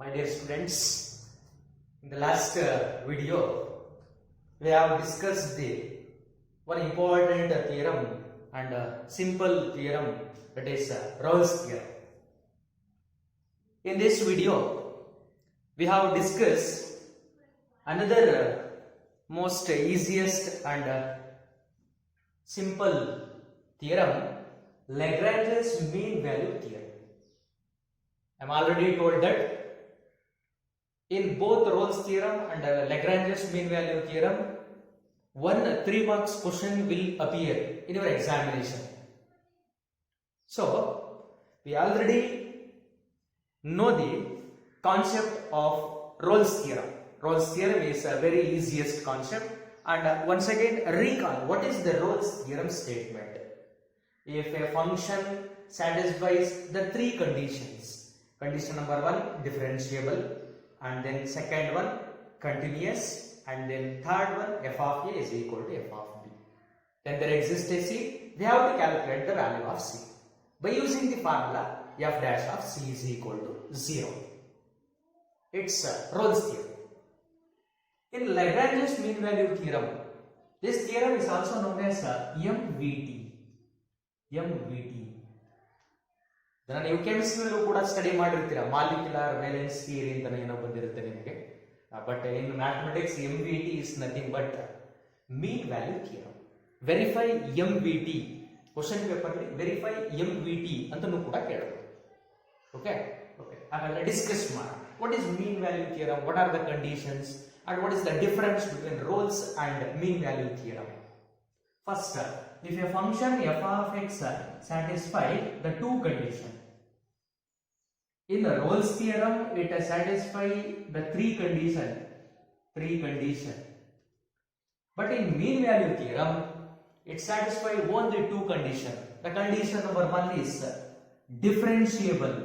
My dear students, in the last video, we have discussed the one important theorem and simple theorem, that is Rolle's theorem. In this video, we have discussed another most easiest and simple theorem, Lagrange's mean value theorem. I am already told that in both Rolle's theorem and Lagrange's mean value theorem, one 3 marks question will appear in your examination. So, we already know the concept of Rolle's theorem. Rolle's theorem is a very easiest concept, and once again recall what is the Rolle's theorem statement. If a function satisfies the 3 conditions, condition number 1 differentiable, and then second one continuous, and then third one f of a is equal to f of b, then there exists a c. We have to calculate the value of c by using the formula f dash of c is equal to 0. It's Rolle's theorem. In Lagrange's mean value theorem, this theorem is also known as MVT. ಇದನ್ನ ನೀವು ಕೆಮಿಸ್ಟ್ರಿಯಲ್ಲೂ ಕೂಡ study ಮಾಡಿರ್ತೀರಾ, molecular valence theory ಅಂತ ಏನೋ ಬಂದಿರುತ್ತೆ ನಿಮಗೆ. But in mathematics MVT is nothing but mean value theorem. Verify MVT question paper verify MVT ಅಂತನೂ ಕೂಡ ಕೇಳಬಹುದು. ಓಕೆ ಹಾಗಾದ್ರೆ ಡಿಸ್ಕಸ್ ಮಾಡೋಣ. What is mean value theorem, what are the conditions, and what is the difference between Rolle's and mean value theorem. First, if a function f of x satisfies the 2 conditions, in the Rolle's theorem it satisfies the 3 condition, but in mean value theorem it satisfies only 2 conditions. The condition number 1 is differentiable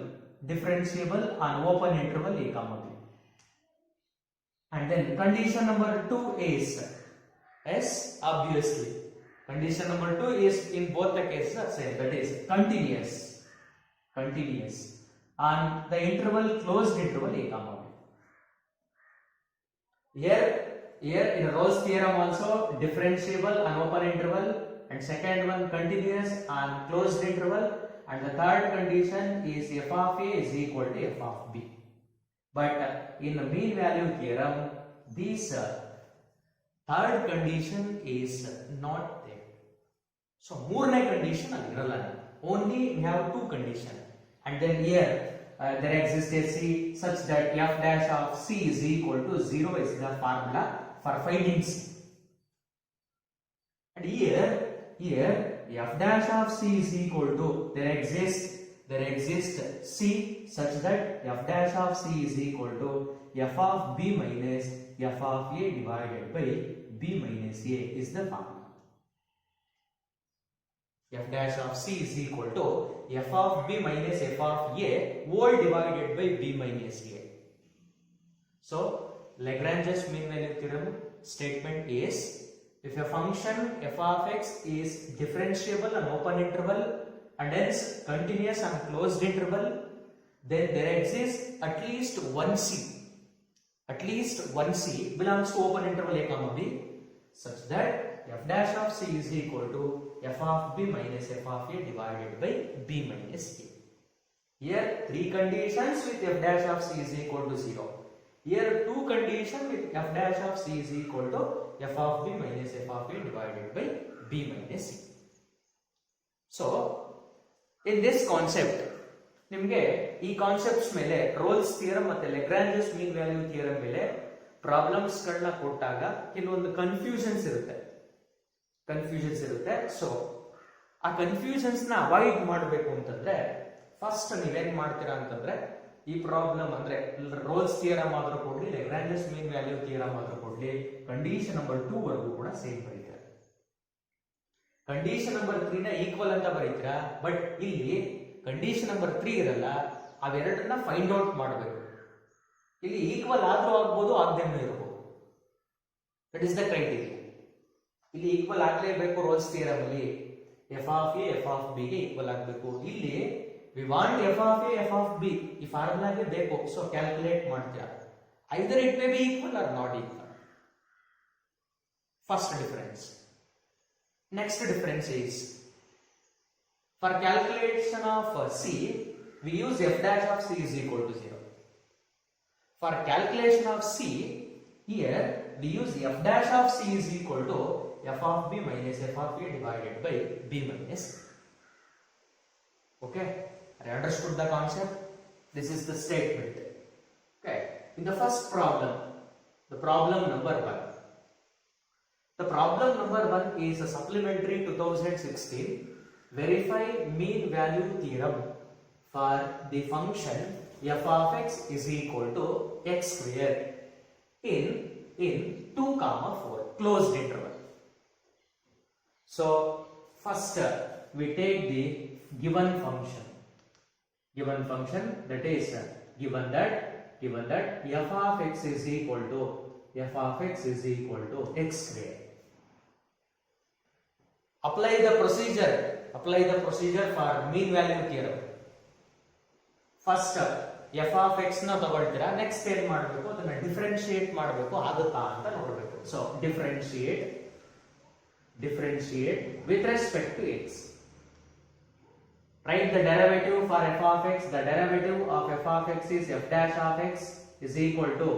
on open interval a comma b, and then condition number 2 is obviously condition number 2 is in both the cases same, that is continuous on the interval closed interval a comma b. Here in Rolle's theorem also differentiable on open interval, and second one continuous on closed interval, and the third condition is f of a is equal to f of b. But in the mean value theorem, this third condition is not there. So, ಮೂರನೇ condition ಅಲ್ಲಿರಲ್ಲ. Only we have 2 conditions, and then here there exists a c such that f dash of c is equal to 0 is the formula for finding c. And here f dash of c is equal to there exists c such that f dash of c is equal to f of b minus f of a divided by b minus a is the formula. F dash of c is equal to f of b minus f of a whole divided by b minus a. So, Lagrange's mean value theorem statement is, if a function f of x is differentiable on open interval and hence continuous on closed interval, then there exists at least one c belongs to open interval a comma b, such that f dash of c is equal to f of b minus f of a divided by b minus a. Here 3 conditions with f dash of c is equal to 0. Here 2 conditions with f dash of c is equal to f of b minus f of a divided by b minus c. So, in this concept, ನಿಮಗೆ ಈ concepts ಮೇಲೆ rolls theorem ಮತ್ತೆ ಲೆಗ್ರಾಂಜಸ್ ಮೀನ್ value theorem ಮೇಲೆ problems ಗಳನ್ನ ಕೊಟ್ಟಾಗ ಕೆಲವೊಂದು confusions ಇರುತ್ತೆ. So ಆ ಕನ್ಫ್ಯೂಷನ್ಸ್ ನ ಅವಾಯ್ಡ್ ಮಾಡಬೇಕು ಅಂತಂದ್ರೆ ಫಸ್ಟ್ ನೀವೇನ್ ಮಾಡ್ತೀರಾ ಅಂತಂದ್ರೆ, ಈ ಪ್ರಾಬ್ಲಮ್ ಅಂದ್ರೆ ರೋಲ್ಸ್ ಥಿಯರಮ್ ಆದ್ರೂ ಕೊಡ್ಲಿ, ಲೆಗ್ರಾಂಜಸ್ ಮೀನ್ ವ್ಯಾಲ್ಯೂ ಥಿಯರಮ್ ಆದ್ರೂ ಕೊಡ್ಲಿ, ಕಂಡೀಷನ್ ನಂಬರ್ 2 ವರೆಗೂ ಕೂಡ ಸೇಮ್ ಬರೀತಾರೆ. ಕಂಡೀಷನ್ ನಂಬರ್ 3 ನ ಈಕ್ವಲ್ ಅಂತ ಬರೀತೀರಾ, ಬಟ್ ಇಲ್ಲಿ ಕಂಡೀಷನ್ ನಂಬರ್ 3 ಇರಲ್ಲ, ಅವೆರಡನ್ನ ಫೈಂಡ್ ಔಟ್ ಮಾಡಬೇಕು. ಇಲ್ಲಿ ಈಕ್ವಲ್ ಆದ್ರೂ ಆಗ್ಬೋದು, ಆಗದೇನೂ ಇರಬಹುದು. That is the criteria. ಇಲ್ಲಿ ಈಕ್ವಲ್ ಆಗಲೇಬೇಕು ರೋಲ್ಸ್ ಥಿಯರಮ್ ಅಲ್ಲಿ, f of a f of b ಗೆ ಈಕ್ವಲ್ ಆಗಬೇಕು. ಇಲ್ಲಿ we want f of a f of b, ಈ ಫಾರ್ಮುಲಾಗೆ ಬೇಕು. ಸೊ ಕ್ಯಾಲ್ಕುಲೇಟ್ ಮಾಡ್ತೀರಾ. Either it may be equal or not equal. First difference. Next difference is, for calculation of C, we use f dash of C is equal to 0. For calculation of C, here we use f dash of C is equal to f of B minus f of A divided by B minus A. Okay, I understood the concept. This is the statement. Okay, in the first problem, the problem number 1. The problem number 1 is a supplementary 2016 verify mean value theorem for the function f of x is equal to x square in 2, 4 closed interval. So first we take the given function that is given that f of x is equal to x square. Apply the procedure for mean value theorem. First f of x ನ ತಗೊಳ್ತೀರಾ, next ಏನ್ ಮಾಡಬೇಕು, ಅದನ್ನ differentiate ಮಾಡಬೇಕು, ಆಗುತ್ತಾ ಅಂತ ನೋಡಬೇಕು. So differentiate with respect to x. Write the derivative for f of x. The derivative of f of x is f dash of x is equal to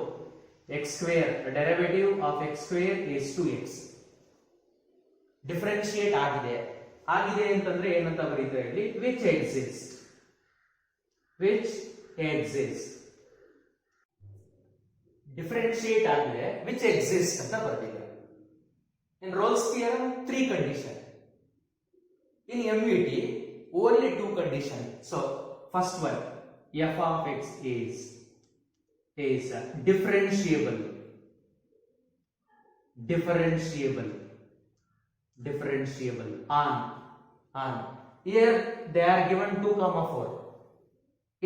x square. The derivative of x square is 2x. Differentiate ಆಗಿದೆ ಅಂತಂದ್ರೆ ಏನಂತ ಬರೀತಾರೆ ಇಲ್ಲಿ, which exists. Differentiate ಆಗಿದೆ which exists ಅಂತ ಬರ್ತಿದ್ದಾರೆ. In Rolle's theorem 3 condition. In MVT only 2 condition. So first one, f of x is differentiable. On here they are given 2, 4.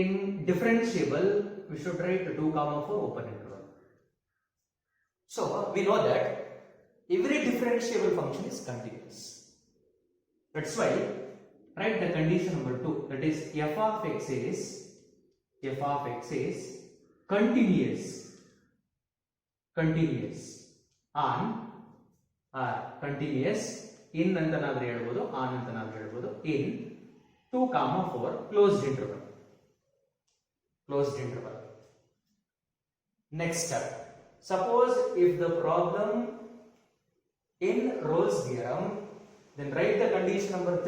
In differentiable we should write 2, 4 open interval. So we know that every differentiable function is continuous. That's why write the condition number 2, that is f of x is continuous on continuous in ಅಂತ ನಾವು ಹೇಳಬಹುದು, on ಅಂತ ನಾವು ಹೇಳಬಹುದು, in 2, 4 closed interval. Next step, suppose if the problem in Rolle's theorem, then write the condition number 3.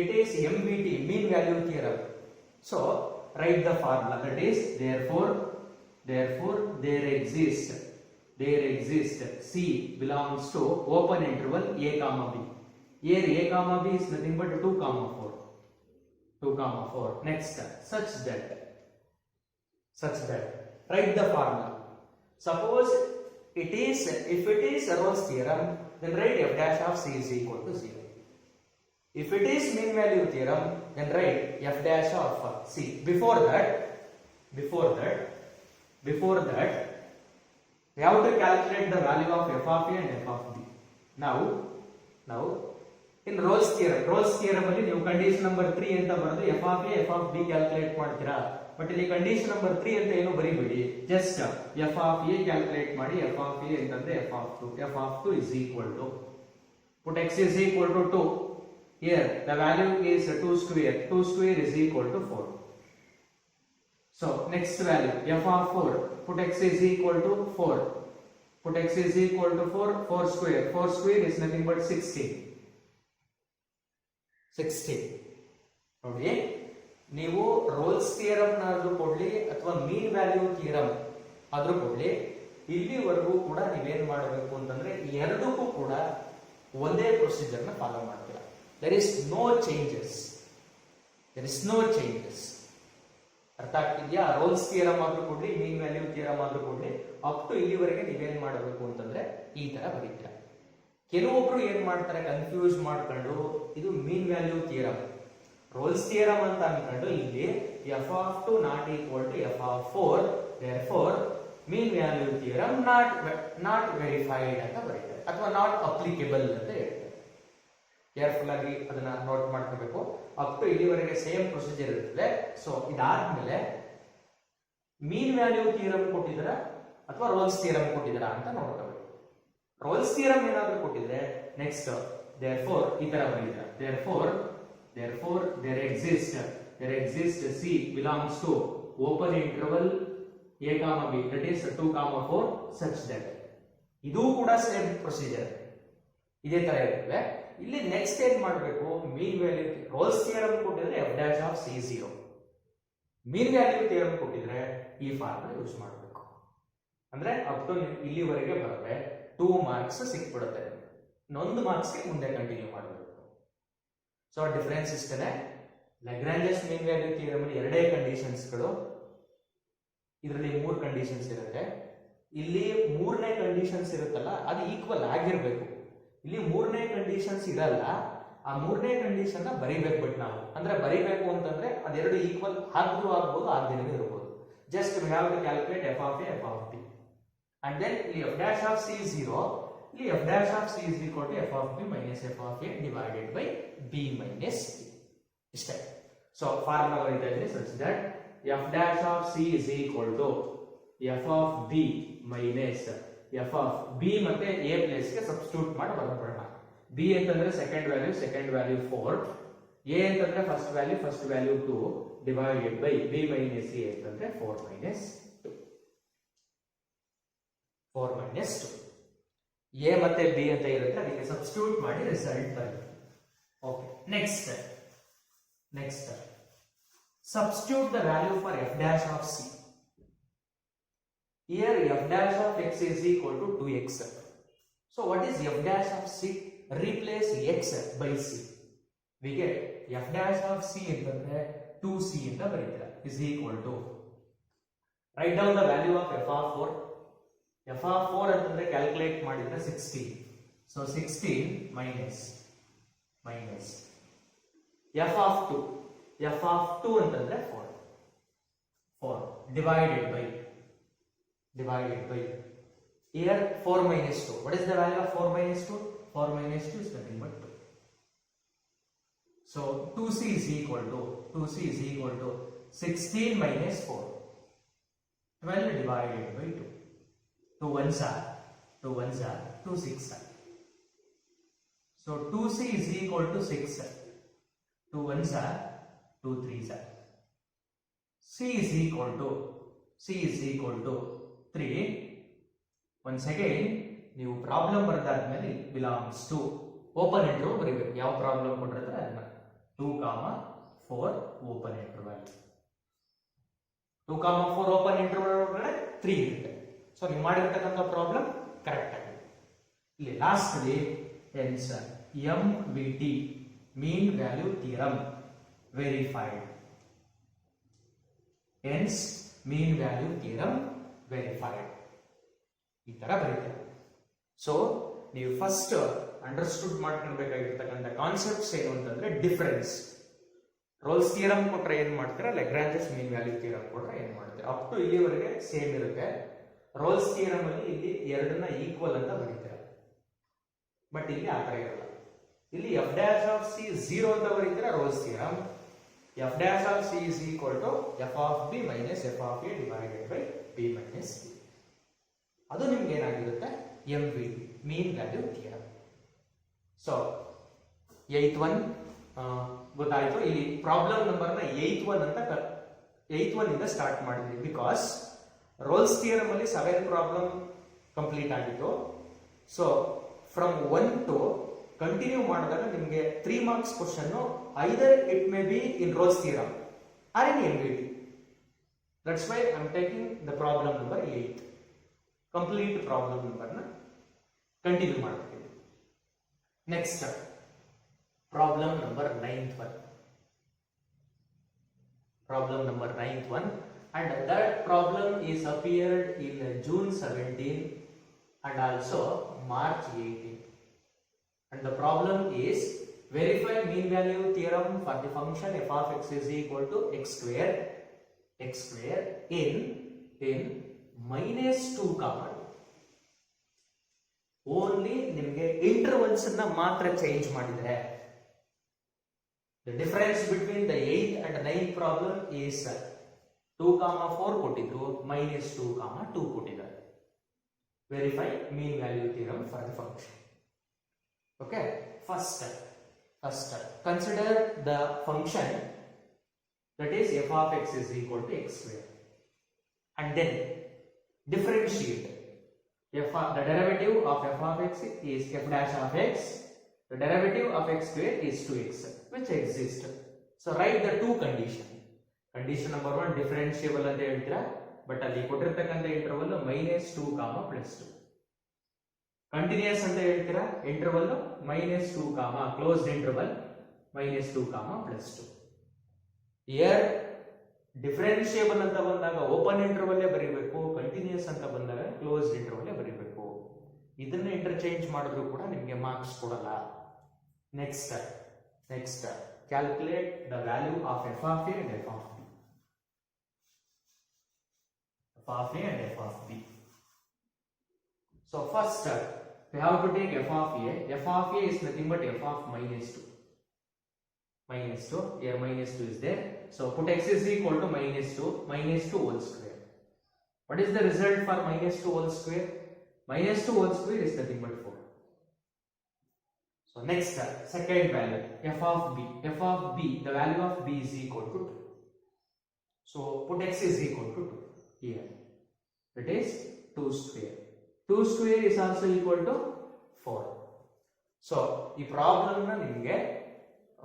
It is MVT, mean value theorem. So write the formula, that is therefore there exists C belongs to open interval a comma b. Here a comma b is nothing but 2, 4. Next, such that write the formula. Suppose if it is Rolle's theorem, then write f dash of c is equal to 0. If it is mean value theorem, then write f dash of c. Before that we have to calculate the value of f of a and f of b. Now in Rolle's theorem ಅಲ್ಲಿ ನೀವು condition number 3 ಅಂತ ಬರೆದು f of a f of b calculate ಮಾಡ್ತೀರಾ. But ಇಲ್ಲಿ condition number 3 ಅಂತ ಏನು ಬರೀಬೇಡಿ, just f of a calculate ಮಾಡಿ. f of a ಅಂತಂದ್ರೆ f of 2 is equal to, put x is equal to 2. Here the value is 2 square is equal to 4. So next value f of 4, put x is equal to 4. Put x is equal to 4 square. 4 square is nothing but 16. ನೋಡಿ, ನೀವು rolls theorem ಆದ್ರೂ ಕೊಡ್ಲಿ ಅಥವಾ ಮೀನ್ value theorem ಆದ್ರೂ ಕೊಡ್ಲಿ, ಇಲ್ಲಿವರೆಗೂ ಕೂಡ ನೀವೇನ್ ಮಾಡಬೇಕು ಅಂತಂದ್ರೆ ಎರಡಕ್ಕೂ ಕೂಡ ಒಂದೇ ಪ್ರೊಸೀಜರ್ ನ ಫಾಲೋ ಮಾಡ್ತೀರಾ. there is no changes. ಅರ್ಥ ಆಗ್ತಿದ್ಯಾ? ರೋಲ್ಸ್ ಥಿಯರಮ್ ಆದ್ರೂ ಕೊಡ್ಲಿ, ಮೀನ್ ವ್ಯಾಲ್ಯೂ ಥಿಯರಮ್ ಆದ್ರೂ ಕೊಡ್ಲಿ, ಅಪ್ ಟು ಇಲ್ಲಿವರೆಗೆ ನೀವೇನ್ ಮಾಡಬೇಕು ಅಂತಂದ್ರೆ ಈ ತರ ಬರೀತೀರಾ. ಕೆಲವೊಬ್ರು ಏನ್ ಮಾಡ್ತಾರೆ, ಕನ್ಫ್ಯೂಸ್ ಮಾಡ್ಕೊಂಡು ಇದು mean value theorem, Rolle's theorem ಅಂತ ಅನ್ಕೊಂಡು ಇಲ್ಲಿ f of 2 not equal to f of 4, therefore mean value theorem not verified ಅಂತ ಬರೀತಾರೆ, ಅಥವಾ ನಾಟ್ ಅಪ್ಲಿಕೇಬಲ್ ಅಂತ ಹೇಳ್ತಾರೆ. ಕೇರ್ಫುಲ್ ಆಗಿ ಅದನ್ನ ನೋಟ್ ಮಾಡ್ಕೋಬೇಕು. ಅಪ್ ಟು ಇಲ್ಲಿವರೆಗೆ ಸೇಮ್ ಪ್ರೊಸೀಜರ್ ಇರ್ತದೆ. ಸೊ ಇದಾದ್ಮೇಲೆ ಮೀನ್ ವ್ಯಾಲ್ಯೂ ಥಿಯರಮ್ ಕೊಟ್ಟಿದ್ದೀರಾ ಅಥವಾ ರೋಲ್ಸ್ ಥಿಯರಮ್ ಕೊಟ್ಟಿದ್ದೀರಾ ಅಂತ ನೋಡ್ಕೋಬೇಕು. ರೋಲ್ಸ್ ಥಿಯರಮ್ ಏನಾದ್ರೂ ಕೊಟ್ಟಿದ್ರೆ ನೆಕ್ಸ್ಟ್ therefore ಈ ತರ ಬರೀತೀರಾ, therefore there exists C belongs to open interval a comma b, that is 2 comma 4 such that. ಇದು ಕೂಡ ಸೇಮ್ ಪ್ರೊಸೀಜರ್ ಇದೇ ತರ ಇರ್ತದೆ. ಇಲ್ಲಿ ನೆಕ್ಸ್ಟ್ ಏನ್ ಮಾಡಬೇಕು, ಮೀನ್ ವ್ಯಾಲ್ಯೂ ರೋಲ್ಸ್ ಥಿಯರಮ್ ಕೊಟ್ಟಿದ್ರೆ f dash of c0, mean value theorem ಕೊಟ್ಟಿದ್ರೆ ಈ ಫಾರ್ಮುಲಾ ಯೂಸ್ ಮಾಡಬೇಕು. ಅಂದ್ರೆ ಅಪ್ ಟು ಇಲ್ಲಿವರೆಗೆ ಬರುತ್ತೆ 2 ಮಾರ್ಕ್ಸ್ ಸಿಕ್ಬಿಡುತ್ತೆ. ಇನ್ನೊಂದು ಮಾರ್ಕ್ಸ್ಗೆ ಮುಂದೆ ಕಂಟಿನ್ಯೂ ಮಾಡಬೇಕು. ಸೊ ಡಿಫರೆನ್ಸ್ ಇಷ್ಟೇ. ಲಾಗ್ರಾಂಜಸ್ ಮೀನ್ ವ್ಯಾಲ್ಯೂ ಥಿಯರಮ್ ಅಲ್ಲಿ ಎರಡೇ ಕಂಡೀಷನ್ಸ್ಗಳು, ಇದರಲ್ಲಿ 3 ಕಂಡೀಷನ್ಸ್ ಇರುತ್ತೆ. ಇಲ್ಲಿ 3ನೇ ಕಂಡೀಷನ್ಸ್ ಇರುತ್ತಲ್ಲ ಅದು ಈಕ್ವಲ್ ಆಗಿರ್ಬೇಕು. ಇಲ್ಲಿ 3ನೇ ಕಂಡೀಷನ್ಸ್ ಇರಲ್ಲ, ಆ 3ನೇ ಕಂಡೀಷನ್ ನ ಬರಿಬೇಕು. ಬಟ್ ನಾವು ಅಂದ್ರೆ ಬರಿಬೇಕು ಅಂತಂದ್ರೆ ಅದೆರಡು ಈಕ್ವಲ್ ಆದ್ರೂ ಆಗ್ಬೋದು, ಆಗದೇನೂ ಇರಬಹುದು. Just we have to calculate f of a, f of b, and then ಇಲ್ಲಿ f dash of c is 0, ಇಲ್ಲಿ f dash of c is equal to f of b minus f of a divided by b minus b. ಇಷ್ಟೇ. So formula ಬರೀತಾ ಇದ್ದೀನಿ such that f dash of c is equal to f of b minus f of b ಮತ್ತೆ a place ಗೆ substitute ಮಾಡಿ ಬರೋಣ. b ಅಂತಂದ್ರೆ second value 4, a ಅಂತಂದ್ರೆ first value 2 divided by b minus a ಅಂತಂದ್ರೆ 4 minus 2. a ಮತ್ತೆ b ಅಂತ ಇರುತ್ತೆ, ಅದಕ್ಕೆ ಸಬ್ಸ್ಟಿಟ್ಯೂಟ್ ಮಾಡಿ ರಿಸಲ್ಟ್ ಬರುತ್ತೆ. Okay, next substitute the value for f dash of c. Here f dash of x is equal to 2x. So what is f dash of c? Replace x by c. We get f dash of c ಅಂತಂದ್ರೆ 2c ಅಂತ ಬರೀತೀರಾ is equal to, write down the value of f of 4. f of 4 ಅಂತಂದ್ರೆ calculate ಮಾಡಿದ್ರೆ 16. So 16 minus f of 2 ಅಂತಂದ್ರೆ 4 divided by here 4 minus 2. What is the value of 4 minus 2? 4 minus 2 is nothing but 2. So 2c is equal to 16 minus 4, 12 divided by 2. 2 ones are 2 6 are. So 2c is equal to 6. 2 ones are 2 3s are. c is equal to 3. once again ನೀವು problem ಬರೆದಾದ್ಮೇಲೆ belongs to open interval ಬರೀಬೇಕು. ಯಾವ problem ಕೊಟ್ಟಿರ್ತಾರೆ ಅದನ್ನ 2, 4 open interval. 2, 4 open interval ಒಳಗಡೆ 3 ಇರುತ್ತೆ. So ನೀವು ಮಾಡಿರ್ತಕ್ಕಂಥ ಪ್ರಾಬ್ಲಮ್ ಕರೆಕ್ಟ್ ಆಗಿದೆ. ಇಲ್ಲಿ ಲಾಸ್ಟ್ ಅಲ್ಲಿ ಹೆನ್ಸ್ MVT ಮೀನ್ ವ್ಯಾಲ್ಯೂ ಥಿಯರಮ್ ವೆರಿಫೈಡ್. ಹೆನ್ಸ್ ಮೀನ್ ವ್ಯಾಲ್ಯೂ ಥಿಯರಮ್ ವೆರಿಫೈಡ್ ಈ ತರ ಬರೀತಾರೆ. ಸೊ ನೀವು ಫಸ್ಟ್ ಅಂಡರ್ಸ್ಟುಡ್ ಮಾಡ್ಕೊಳ್ಬೇಕಾಗಿರ್ತಕ್ಕಂಥ ಕಾನ್ಸೆಪ್ಟ್ಸ್ ಏನು ಅಂತಂದ್ರೆ ಡಿಫರೆನ್ಸ್. ರೋಲ್ಸ್ ಥಿಯರಮ್ ಕೊಟ್ರೆ ಏನ್ ಮಾಡ್ತೀರಾ, ಲಾಗ್ರಾಂಜಸ್ ಮೀನ್ ವ್ಯಾಲ್ಯೂ ಥಿಯರಮ್ ಕೊಟ್ರೆ ಏನ್ ಮಾಡ್ತೀರಾ. ಅಪ್ ಟು ಇಲ್ಲಿವರೆಗೆ ಸೇಮ್ ಇರುತ್ತೆ. ರೋಲ್ಸ್ ಥಿಯರಮ್ ಅಲ್ಲಿ ಇಲ್ಲಿ ಎರಡನ್ನ ಈಕ್ವಲ್ ಅಂತ ಬರೀತೀರಾ, ಬಟ್ ಇಲ್ಲಿ ಆ ತರ ಇರಲ್ಲ. ಇಲ್ಲಿ f dash of c 0 ಅಂತ ಬರೀತೀರಾ Rolle's theorem. f dash of c is equal to f of b minus f of a divided by b minus c. ಅದು ನಿಮ್ಗೆ ಏನಾಗಿರುತ್ತೆ, MVT ಮೀನ್ value theorem. So 8th one ಗೊತ್ತಾಯ್ತು. ಇಲ್ಲಿ problem number ನ 8th one ಇಂದ start ಮಾಡಿದ್ವಿ. Because rolls theorem ಅಲ್ಲಿ 7 problem complete ಆಗಿತ್ತು. ಸೊ ಫ್ರಮ್ 1 to ಕಂಟಿನ್ಯೂ ಮಾಡಿದಾಗ ನಿಮಗೆ 3 marks question either it may be in Rolle's theorem or in MVT. That's why I am taking the problem number 8. Complete problem number ನ continue ಮಾಡ್ತೀವಿ. Next problem number 9th one. And that problem is appeared in June 17 and also March 18. And the problem is verify mean value theorem for the function f of x is equal to x square in minus 2 comma 2. Only ನಿಮಗೆ intervals ಅನ್ನ ಮಾತ್ರ change ಮಾಡಿದ್ರೆ The difference between the 8th and 9th problem is 2, 4 ಕೊಟ್ಟಿದ್ರು minus 2, 2 ಕೊಟ್ಟಿದ್ದಾರೆ. Verify mean value theorem for the function. Okay, first consider the function that is f of x is equal to x square, and then differentiate the derivative of f of x is f dash of x, the derivative of x square is 2x, which exist. So write the two condition. Condition number 1 differentiable ಅಂತ ಹೇಳ್ತೀರಾ, but ಅಲ್ಲಿ ಕೊಟ್ಟಿರ್ತಕ್ಕಂಥ interval -2, +2. Continuous ಅಂತ ಹೇಳ್ತೀರಾ, interval -2, closed interval -2, +2. Here differentiable ಅಂತ ಬಂದಾಗ open ಇಂಟರ್ವಲ್ಲೇ ಬರೀಬೇಕು, continuous ಅಂತ ಬಂದಾಗ ಕ್ಲೋಸ್ಡ್ ಇಂಟರ್ವಲ್ಲೇ ಬರೀಬೇಕು. ಇದನ್ನ ಇಂಟರ್ಚೇಂಜ್ ಮಾಡಿದ್ರು ಕೂಡ ನಿಮಗೆ ಮಾರ್ಕ್ಸ್ ಕೊಡಲ್ಲ. Next calculate the value of f of a and f of b. f of a and f of b. So first we have to take f of a. F of a is nothing but f of -2. Here -2 is there. So put x is equal to -2 whole square. What is the result for -2 whole square? -2 whole square is nothing but 4. So next second value f of b. F of b, the value of b is equal to 2. So put x is equal to 2 here. That is 2 square. 2 square is also equal to 4. So ಈ problem ನ ನಿಮಗೆ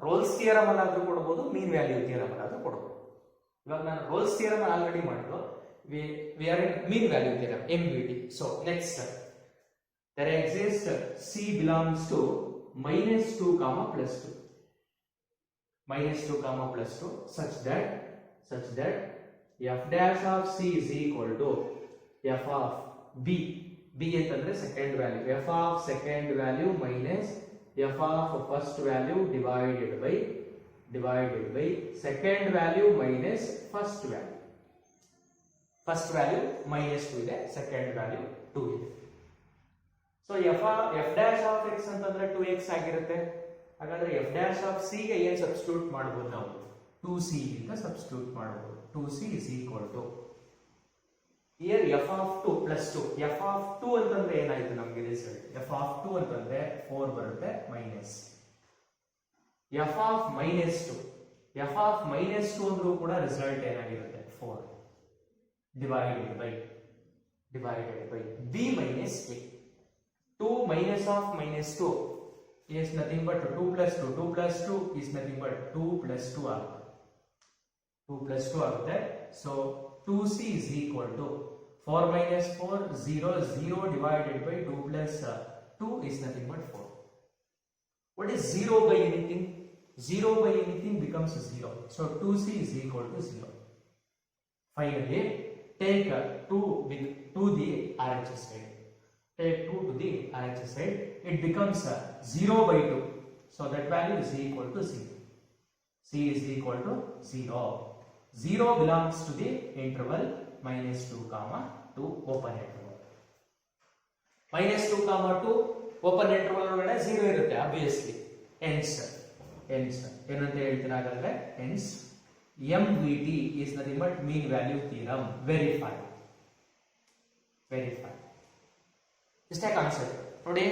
rolls theorem ಅಲ್ಲಾದ್ರೂ ಕೊಡಬಹುದು, ಮೀನ್ value theorem ಅಲ್ಲಾದ್ರೂ ಕೊಡಬಹುದು. ಇವಾಗ ನಾನು rolls theorem already ಮಾಡಿದ್ದು, we are in mean value theorem, MVT. So next there exists c belongs to -2, +2, -2, +2 such that f dash of c is equal to f of b ಅಂತಂದ್ರೆ second value, f of second value minus f of first value divided by second value minus first value. First value -2 ಇದೆ, second value 2 ಇದೆ. So f dash of x ಅಂತಂದ್ರೆ 2x ಆಗಿರುತ್ತೆ. ಹಾಗಾದ್ರೆ f dash of c ಗೆ ಏನು substitute ಮಾಡಬಹುದು ನಾವು? 2c ಅಂತ ಸಬ್ಸ್ಟಿಟ್ಯೂಟ್ ಮಾಡಬಹುದು. 2c is equal to here f of 2 +2. f of 2 ಅಂತಂದ್ರೆ ಏನಾಯ್ತು ನಮಗೆ ರಿಸಲ್ಟ್? f of 2 ಅಂತಂದ್ರೆ 4 ಬರುತ್ತೆ minus f of -2. f of -2 ಅಂದ್ರೂ ಕೂಡ ರಿಸಲ್ಟ್ ಏನಾಗಿರುತ್ತೆ? 4 divided by b minus a. 2 minus of -2 is nothing but 2 plus 2. 2 plus 2 is nothing but 2 plus 2 ಆಗುತ್ತೆ. 2 plus 2 ಆಗುತ್ತೆ. So 2c is equal to 4 minus 4 0 0 divided by 2 plus 2 is nothing but 4. What is 0 by anything? 0 by anything becomes 0. So 2c is equal to 0. Finally take 2 to the RHS side. Take 2 to the RHS side. It becomes 0 by 2. So that value is equal to 0. C is equal to 0. 0 belongs to the interval -2, 2 open interval. -2, 2 open interval ಒಳಗಡೆ 0 ಇರುತ್ತೆ obviously. Hence ಏನಂತ ಹೇಳ್ತೀನಿ ಹಾಗಾದ್ರೆ? Hence MVT is nothing but mean value theorem. Verify. ಇಷ್ಟೇ concept ನೋಡಿ.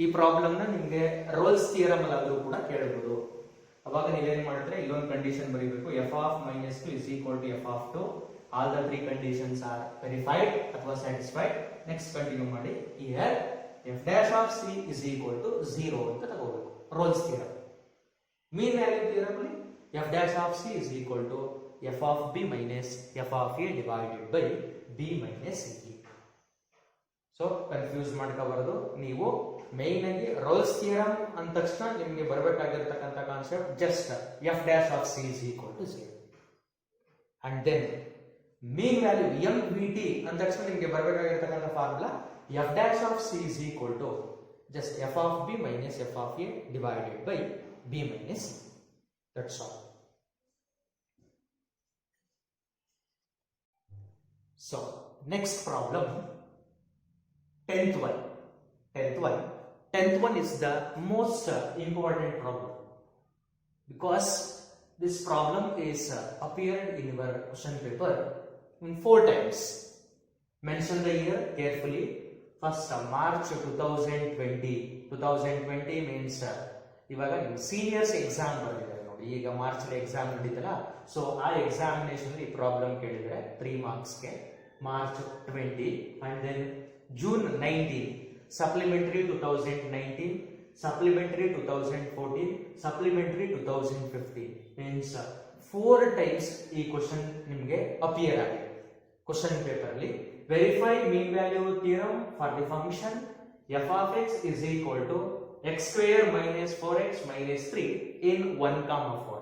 ಈ problem ನ ನಿಮಗೆ ರೋಲ್ಸ್ ಥಿಯರಮ್ ಅಲ್ಲಾದ್ರೂ ಕೂಡ ಕೇಳಬಹುದು. ಅವಾಗ ನೀವೇನ್ ಮಾಡಿದ್ರೆ ಇಲ್ಲೊಂದು ಕಂಡೀಷನ್ ಬರೀಬೇಕು, f of -2 is equal to f of 2. All the three conditions are verified ಅಥವಾ satisfied. Next ಕಂಟಿನ್ಯೂ ಮಾಡಿ. Here f dash of c is equal to 0 ಅಂತ ತಗೋಬೇಕು. Rolle's theorem. Mean value theorem ಅಲ್ಲಿ f dash of c is equal to f of b minus f of a divided by b minus a. So confuse ಮಾಡ್ಕೋಬಾರದು. ನೀವು main ಆಗಿ Rolle's theorem ಅಂದ ತಕ್ಷಣ ನಿಮಗೆ ಬರಬೇಕಾಗಿರತಕ್ಕಂಥ ಕಾನ್ಸೆಪ್ಟ್ ಜಸ್ಟ್ f dash of c is equal to 0. And then mean value MVT ಅಂದ ತಕ್ಷಣ ನಿಮಗೆ ಬರಬೇಕಾಗಿರತಕ್ಕಂಥ formula f dash of c is equal to just f of b minus f of a divided by b minus c. That's all. So next problem, 10th one is the most important problem. Because this problem is appeared in your question paper in 4 times. Mention the year carefully. First March 2020. 2020 means ಇವಾಗ ನಿಮ್ಮ seniors exam ಬರೆದಿದ್ದಾರೆ ನೋಡಿ. ಈಗ March exam ನಡೀತಲ್ಲ, so ಆ examination ಈ problem ಕೇಳಿದ್ರೆ 3 ಮಾರ್ಕ್ಸ್ಗೆ March 20 and then June 19 supplementary 2019 supplementary 2014 supplementary 2015 means 4 times ಈ ಕ್ವಶನ್ ನಿಮಗೆ ಅಪಿಯರ್ ಆಗಿದೆ ಕ್ವಶನ್ ಪೇಪರ್ ಅಲ್ಲಿ. Verify mean value theorem for the function f of x is equal to x square minus 4x minus 3 in 1,4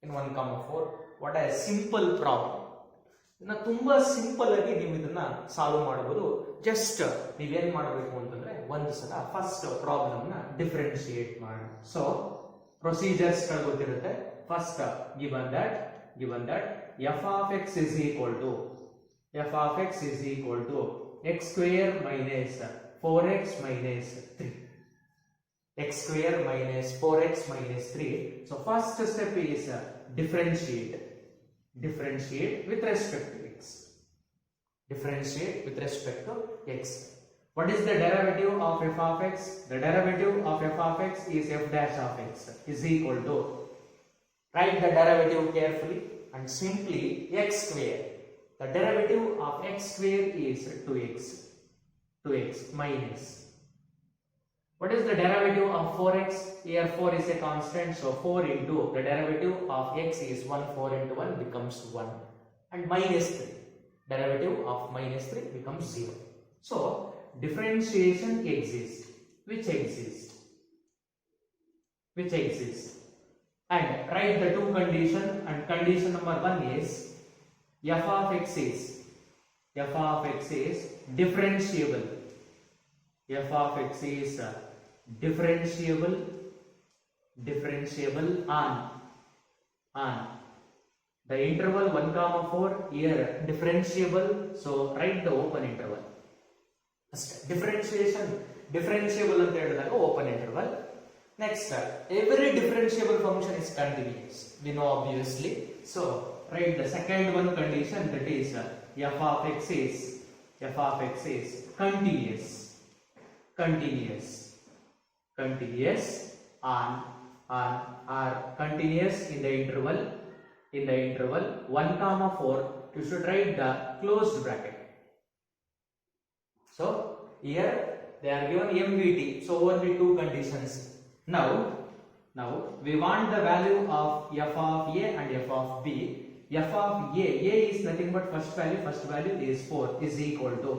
in 1,4. what a simple problem. ಇದನ್ನ ತುಂಬಾ simple ಆಗಿ ನೀವು ಇದನ್ನ solve ಮಾಡಬಹುದು. ಜಸ್ಟ್ ನೀವೇನ್ ಮಾಡಬೇಕು ಅಂತಂದ್ರೆ ಒಂದು ಸಲ ಫಸ್ಟ್ ಪ್ರಾಬ್ಲಮ್ ನ ಡಿಫರೆನ್ಶಿಯೇಟ್ ಮಾಡಿ. ಸೊ ಪ್ರೊಸೀಜರ್ಸ್ ಗೊತ್ತಿರುತ್ತೆ. First given that f of x is equal to x square minus 4x minus 3. x square minus 4x minus 3. So first step is differentiate with respect to x. Differentiate with respect to x. What is the derivative of f of x? The derivative of f of x is f dash of x is equal to, write the derivative carefully and simply x square. The derivative of x square is 2x minus. What is the derivative of 4x? Here 4 is a constant, so 4 into the derivative of x is 1, 4 into 1 becomes 1, and minus 3. Derivative of minus 3 becomes 0. So differentiation exists. Which exists. And write the two condition, and condition number 1 is f of x is differentiable. f of x is differentiable on the interval 1,4. here differentiable, so write the open interval. differentiable ಅಂತ ಹೇಳಿದಾಗ open interval. Next, every differentiable function is continuous, we know obviously. So write the second one condition, that is f of x is continuous on or continuous in the interval 1,4. you should write the closed bracket. So here they are given MVT, so only two conditions. Now we want the value of f of a and f of b. f of a is nothing but first value is 4 is equal to,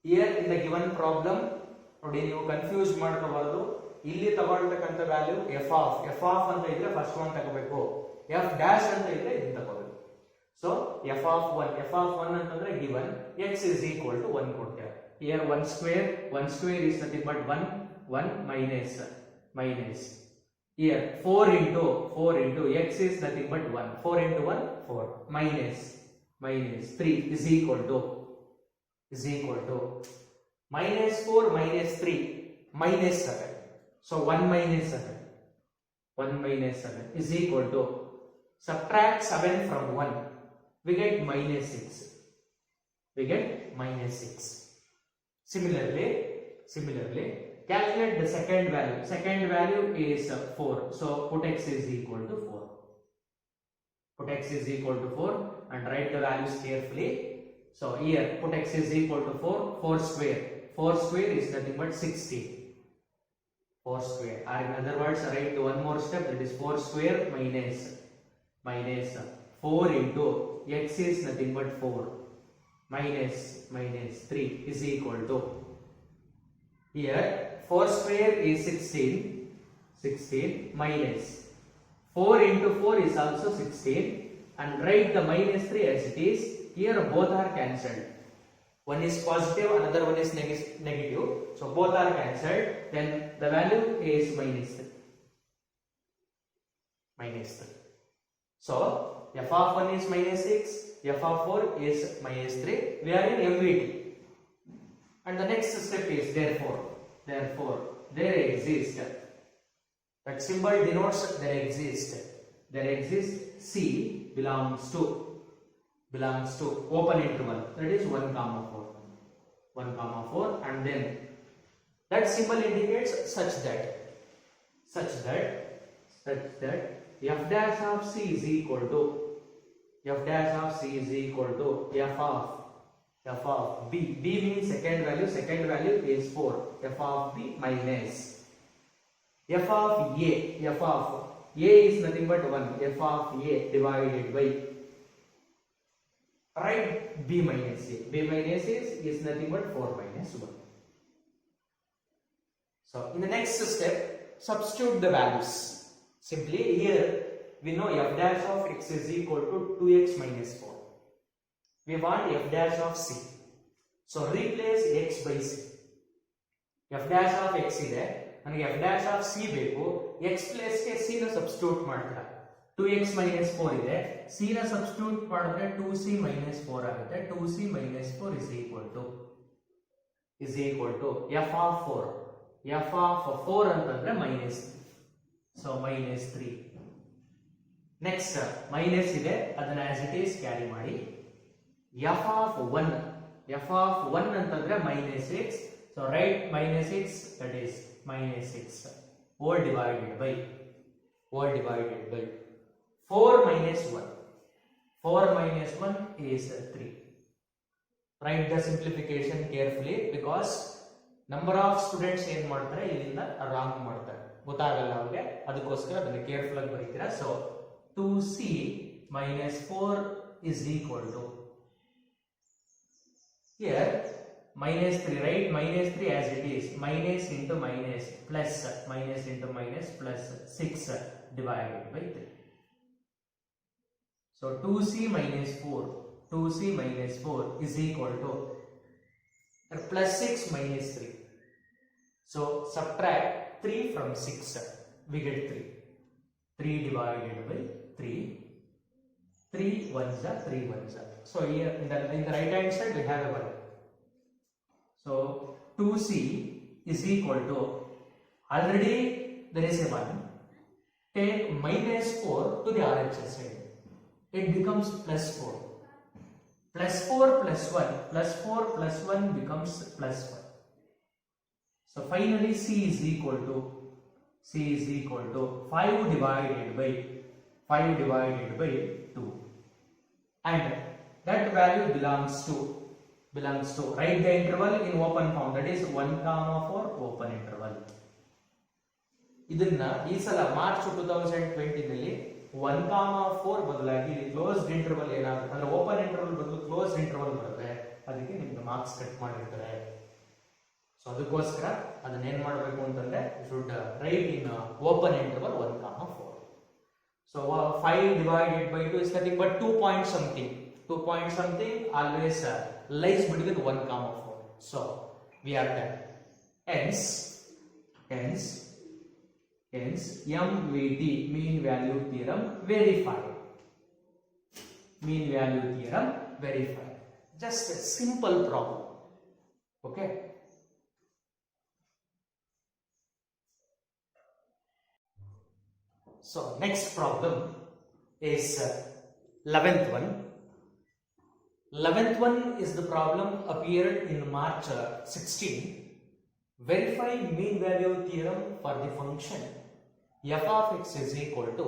here in the given problem ನೋಡಿ ನೀವು confuse ಮಾಡ್ಕೋಬಾರದು. ಇಲ್ಲಿ ತಗೊಳ್ತಕ್ಕಂಥ value f of ಅಂತ ಇದ್ರೆ first one ತಗೋಬೇಕು, f dash ಅಂತ ಇದ್ರೆ ಇದನ್ನ ತಗೋಬೇಕು. ಸೊ f of 1 ಅಂತಂದ್ರೆ given x is equal to 1 ಕೊಡ್ತಾರೆ. here 1 square is nothing but 1 minus here 4 into x is nothing but 1, 4 into 1 4 minus 3 is equal to minus 4 minus 3 minus 7. So 1 minus 7 is equal to, subtract 7 from 1, we get minus 6. Similarly calculate the second value is 4, so put x is equal to 4 and write the values carefully. So here put x is equal to 4 square is nothing but 16. 4 square, or in other words write one more step, that is 4 square minus 4 into x is nothing but 4 minus 3 is equal to, here 4 square is 16 minus 4 into 4 is also 16, and write the minus 3 as it is. Here both are cancelled, one is positive, another one is negative, so both are cancelled, then the value is minus 3. So f of 1 is minus 6, f of 4 is minus 3. we are in MVT, and the next step is therefore there exists That symbol denotes there exists C belongs to open interval, that is 1 comma 4, and then that symbol indicates such that f dash of C is equal to f of b. B means second value is 4. F of b minus f of a. F of a is nothing but 1. F of a divided by, right, b minus a. B minus a is nothing but 4 minus 1. So in the next step, substitute the values. Simply here we know f dash of x is equal to 2x minus 4. We want f dash of c. So replace x by c. f dash of x ಇದೆ, ನನಗೆ f dash of c ಬೇಕು. x place ಗೆ c ನ substitute ಮಾಡ್ತೀರಾ. 2x minus 4 ಇದೆ, c ನ substitute ಮಾಡಿದ್ರೆ 2c minus 4 ಆಗುತ್ತೆ. 2c minus 4 is equal to f of 4. f of 4 ಅಂತಂದ್ರೆ minus 3. So minus 3. Next minus ಇದೆ, ಅದನ್ನ as it is carry ಮಾಡಿ. f of 1 ಅಂತಂದ್ರೆ minus 6. So write minus 6, that is minus 6 all divided by 4 minus 1. 4 minus 1 is 3. Write the simplification carefully because number of students ಏನು ಮಾಡ್ತಾರೆ ಇಲ್ಲಿಂದ wrong ಮಾಡ್ತಾರೆ, ಗೊತ್ತಾಗಲ್ಲ ಅವ್ರಿಗೆ, ಅದಕ್ಕೋಸ್ಕರ ಅದನ್ನ ಕೇರ್ಫುಲ್ ಆಗಿ ಬರೀತೀರಾ. So 2c minus 4 is equal to, here minus 3, right? Minus 3 as it is, minus into minus plus 6 divided by 3. So 2c minus 4 is equal to plus 6 minus 3. So subtract 3 from 6, we get 3. 3 divided by 3. 3 ones are 3 ones are. So here in the right hand side we have a 1. So 2c is equal to, already there is a 1. Take minus 4 to the RHS side. It becomes plus 4. Plus 4 plus 1. Plus 4 plus 1 becomes plus 1. So finally c is equal to 5 divided by 2. And that value belongs to, write the interval in open form, that is 1 comma 4 open interval. ಇದನ್ನ ಈ ಸಲ March 2020 ನಲ್ಲಿ 1 comma 4 ಬದಲಾಗಿ closed interval ಏನಾಗುತ್ತೆ ಅಂದ್ರೆ open interval ಬದಲು closed interval ಬರುತ್ತೆ, ಅದಕ್ಕೆ ನಿಮಗೆ ಮಾರ್ಕ್ಸ್ ಕಟ್ ಮಾಡಿರ್ತಾರೆ. ಸೊ ಅದಕ್ಕೋಸ್ಕರ ಅದನ್ನ ಏನ್ ಮಾಡಬೇಕು ಅಂತಂದ್ರೆ should write in open interval 1 comma 4. So 5 divided by 2 is nothing but 2 point something. 2 point something always lies between 1 comma 4. So we are done. Hence MVT, mean value theorem verified. Just a simple problem. Okay. So next problem is 11th one. 11th one is the problem appeared in March 16. Verify mean value theorem for the function f of x is equal to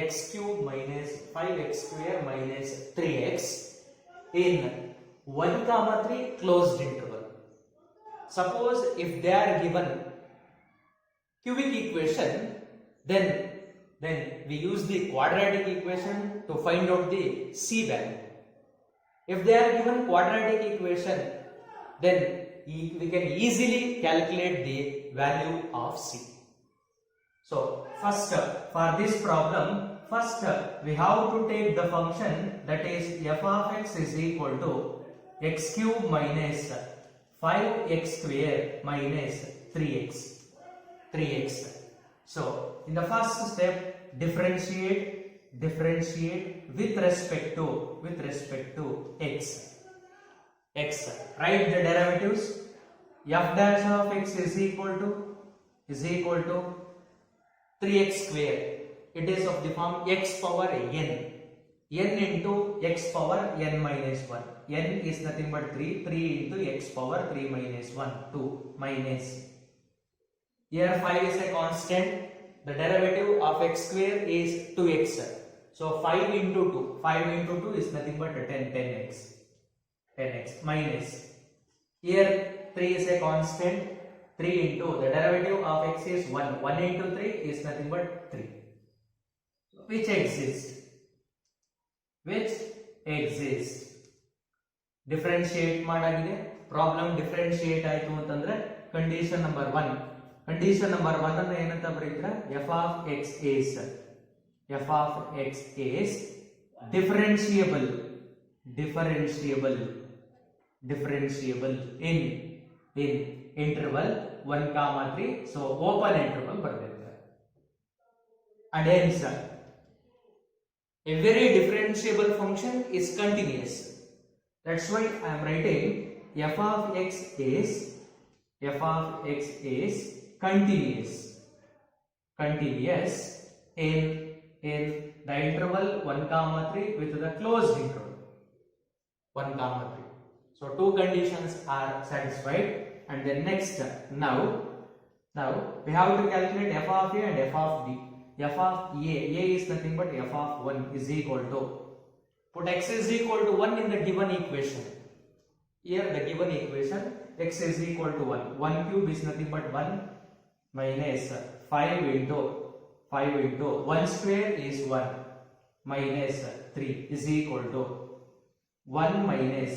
x cube minus 5x square minus 3x in 1 comma 3 closed interval. Suppose if they are given cubic equation, then we use the quadratic equation to find out the c value. If they are given quadratic equation, then we can easily calculate the value of c. So first for this problem, we have to take the function that is f of x is equal to x cube minus 5x square minus 3x. So in the first step, differentiate with respect to x. Write the derivatives. F dash of x is equal to 3x square. It is of the form x power n. N into x power n minus 1. N is nothing but 3. 3 into x power 3 minus 1. 2 minus. Here 5 is a constant. The derivative of x square is 2x. So 5 into 2. 5 into 2 is nothing but 10x. 10x minus. Here 3 is a constant. 3 into the derivative of x is 1. 1 into 3 is nothing but 3. Which exists? Which exists? Differentiate ಮಾಡಾಗಿದೆ. Problem differentiate ಆಯಿತು ಅಂತಂದ್ರೆ condition number 1. Condition number 1 ಅನ್ನು ಏನಂತ ಬರೀತೀರಾ? f of x is differentiable in interval 1, 3. So open interval ಬರ್ದಿರ್ತಾರೆ. And hence every differentiable function is continuous. That's why I am writing f of x is continuous in the interval 1, 3 with the closed interval 1, 3. So two conditions are satisfied. And then next, now we have to calculate f of a and f of b. F of a is nothing but f of 1 is equal to, put x is equal to 1 in the given equation. Here the given equation, x is equal to 1. 1 cube is nothing but 1 minus 5 into 1 square is 1 minus 3 is equal to 1 minus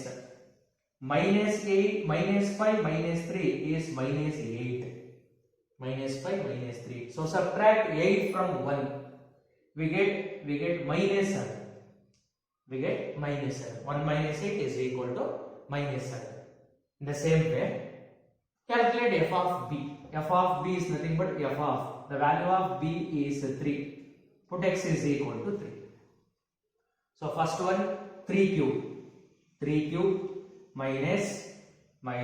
8 minus 5 minus 3 is minus 8. Minus 5 minus 3. So subtract 8 from 1. We get minus 7. We get minus 7. 1 minus 8 is equal to minus 7. In the same way, calculate f of b. F of b is nothing but f of, the value of b is 3. Put x is equal to 3. So first one, 3 cube. 3 cube minus 5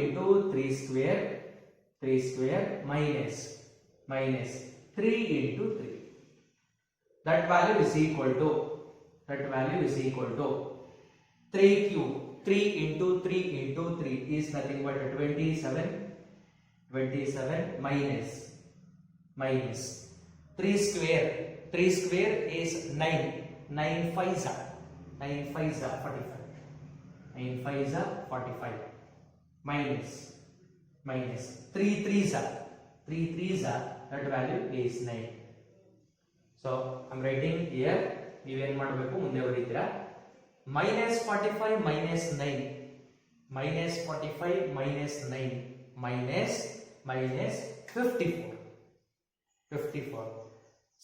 into 3 square minus 3 into 3. That value is equal to 3 cube. 3 into 3 into 3 is nothing but 27 minus 3 square. 3 square is 9. 9 5s are 45. 9 5s are 45 minus 3 3s are that value is 9. So I am writing here, ನೀವು ಏನು ಮಾಡಬೇಕು ಮುಂದೆ ಬರೀತೀರಾ, minus 45 minus 9 minus 45 minus 9 minus 54.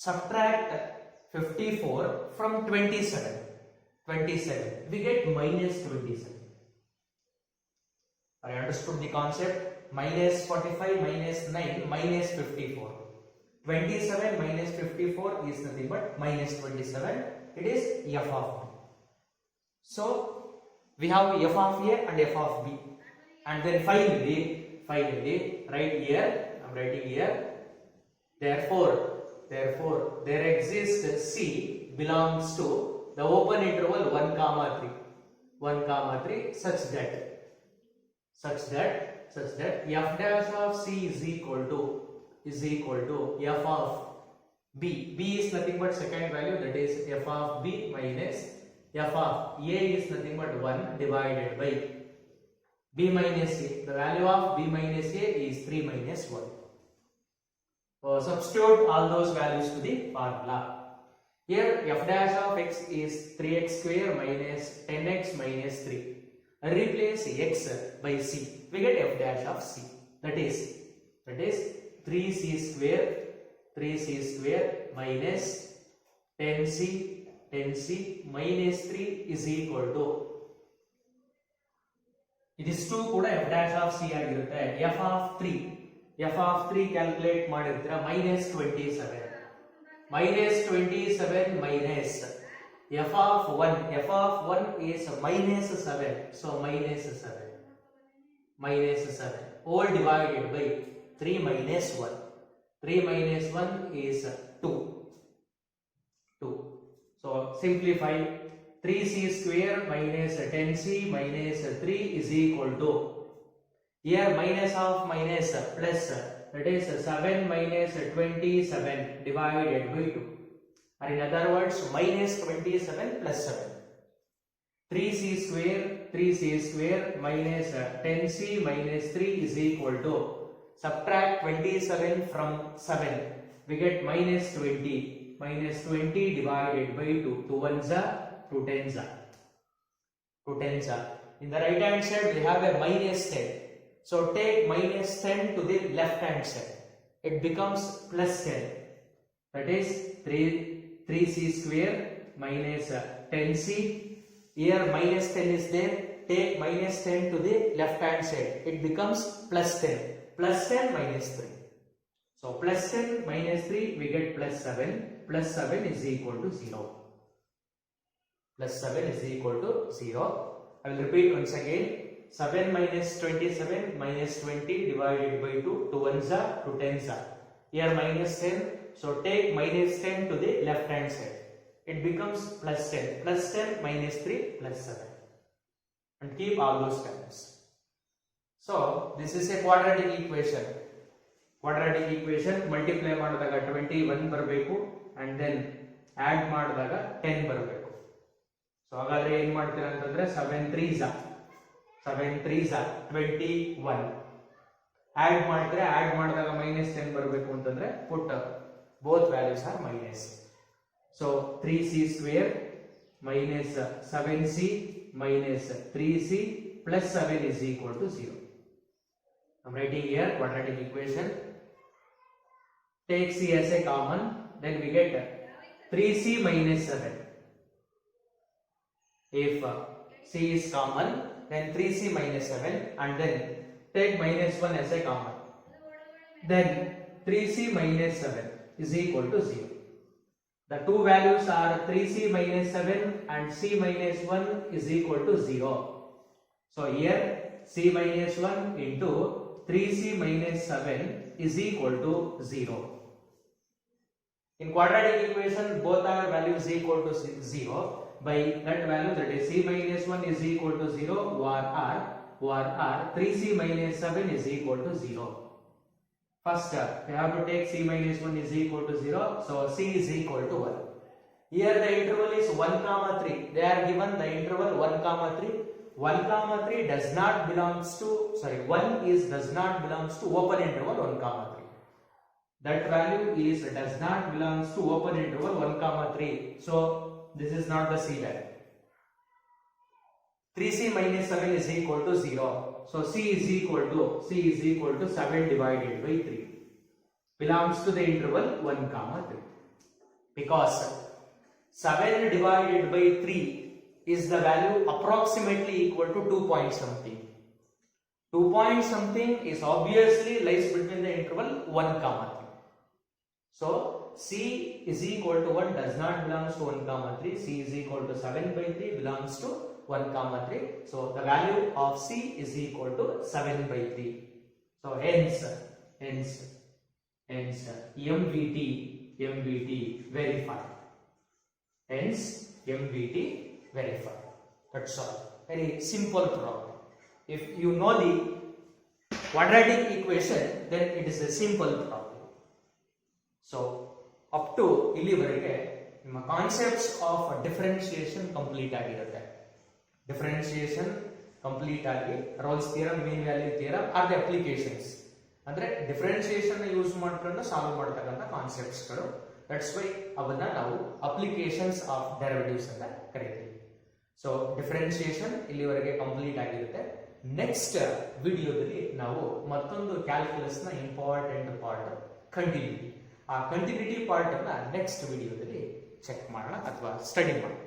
Subtract 54 from 27. We get minus 27. I understood the concept. Minus 45 minus 9 minus 54. 27 minus 54 is nothing but minus 27. It is f of b. So we have f of a and f of b. And then finally right here, I am writing here, therefore there exists c belongs to the open interval 1, 3 such that f dash of c is equal to f of b. B is nothing but second value, that is f of b minus f of a is nothing but 1 divided by b minus a. The value of b minus a is 3 minus 1. Substitute all those values to the formula. Here f dash of x is 3x square minus 10x minus 3. Replace x by c. We get f dash of c. That is 3c square minus 10c minus 3 is equal to, ಇದಿಷ್ಟು ಕೂಡ f dash of c ಆಗಿರುತ್ತೆ. f of 3 calculate ಮಾಡಿರ್ತೀರಾ, minus 27 minus f of 1 is minus 7, so minus 7 all divided by 3 minus 1. 3 minus 1 is 2. 2. So simplify. 3c square minus 10c minus 3 is equal to, here minus of minus plus, that is 7 minus 27 divided by 2, or in other words minus 27 plus 7. 3c square minus 10c minus 3 is equal to, subtract 27 from 7, we get minus 20. Minus 20 divided by 2. 2 ones are 2 tens are. 2 tens are. In the right hand side we have a minus 10. So take minus 10 to the left hand side. It becomes plus 10. That is 3c square minus 10c. Here minus 10 is there. Take minus 10 to the left hand side. It becomes plus 10. Plus 10 minus 3. So plus 10 minus 3 we get plus 7. Plus 7 is equal to 0. Plus 7 is equal to 0. I will repeat once again. 7 minus 27 minus 20 divided by 2. 2 ones are 2 tens are. Here minus 10. So take minus 10 to the left hand side. It becomes plus 10. Plus 10 minus 3 plus 7. And keep all those terms. So this is a quadratic equation. Quadratic equation multiply ಮಾಡಿದಾಗ 21 ಬರಬೇಕು and then add ಮಾಡಿದಾಗ 10 ಬರಬೇಕು. So ಹಾಗಾದ್ರೆ ಏನು ಮಾಡ್ತೀರಾ ಅಂತಂದ್ರೆ 7 3s are 21. add ಮಾಡಿದ್ರೆ add ಮಾಡಿದಾಗ minus 10 ಬರಬೇಕು ಅಂತಂದ್ರೆ put both values are minus. So 3c square minus 7c minus 3c plus 7 is equal to 0. I'm writing here quadratic equation. Take c as a common, then we get 3c minus 7. If c is common, then 3c minus 7, and then take minus 1 as a common. Then 3c minus 7 is equal to 0. The two values are 3c minus 7 and c minus 1 is equal to 0. So here c minus 1 into 3c minus 7 is equal to 0. In quadratic equation, both are values equal to 0. By that value, that is c minus 1 is equal to 0, var r 3c minus 7 is equal to 0. First, we have to take c minus 1 is equal to 0, so c is equal to 1. Here the interval is 1 comma 3. They are given the interval 1 comma 3. 1 comma 3 does not belongs to, does not belongs to open interval 1 comma 3. That value is does not belongs to open interval 1 comma 3. So this is not the c value. 3c minus 7 is equal to 0. So c is equal to 7 divided by 3. Belongs to the interval 1 comma 3. Because 7 divided by 3 is the value approximately equal to 2 point something. 2 point something is obviously lies between the interval 1 comma 3. So c is equal to 1 does not belongs to 1 comma 3. C is equal to 7 by 3 belongs to 1 comma 3. So the value of c is equal to 7 by 3. So hence MVT verified. Hence MVT verified. That's all. Very simple problem. If you know the quadratic equation, then it is a simple problem. So up to ಇಲ್ಲಿವರೆಗೆ ನಿಮ್ಮ concepts of differentiation complete ಆಗಿರುತ್ತೆ. Differentiation complete ಆಗಿ Rolle's theorem, mean value theorem are the applications, ಅಂದ್ರೆ differentiation use ಮಾಡ್ಕೊಂಡು solve ಮಾಡ್ತಕ್ಕಂಥ ಕಾನ್ಸೆಪ್ಟ್ಸ್ಗಳು. That's why ಅವನ್ನ ನಾವು ಅಪ್ಲಿಕೇಶನ್ಸ್ ಆಫ್ ಡೆರಿವೇಟಿವ್ಸ್ ಅಂತ ಕರೀತೀವಿ. ಸೊ ಡಿಫರೆನ್ಶಿಯೇಷನ್ ಇಲ್ಲಿವರೆಗೆ ಕಂಪ್ಲೀಟ್ ಆಗಿರುತ್ತೆ. ನೆಕ್ಸ್ಟ್ ವಿಡಿಯೋದಲ್ಲಿ ನಾವು ಮತ್ತೊಂದು ಕ್ಯಾಲ್ಕುಲಸ್ ನ ಇಂಪಾರ್ಟೆಂಟ್ ಪಾರ್ಟ್ ಕಂಟಿನ್ಯೂಟಿ. ಆ ಕಂಟಿನ್ಯೂಟಿ ಪಾರ್ಟ್ ಅನ್ನ ನೆಕ್ಸ್ಟ್ ವಿಡಿಯೋದಲ್ಲಿ ಚೆಕ್ ಮಾಡೋಣ ಅಥವಾ ಸ್ಟಡಿ ಮಾಡೋಣ.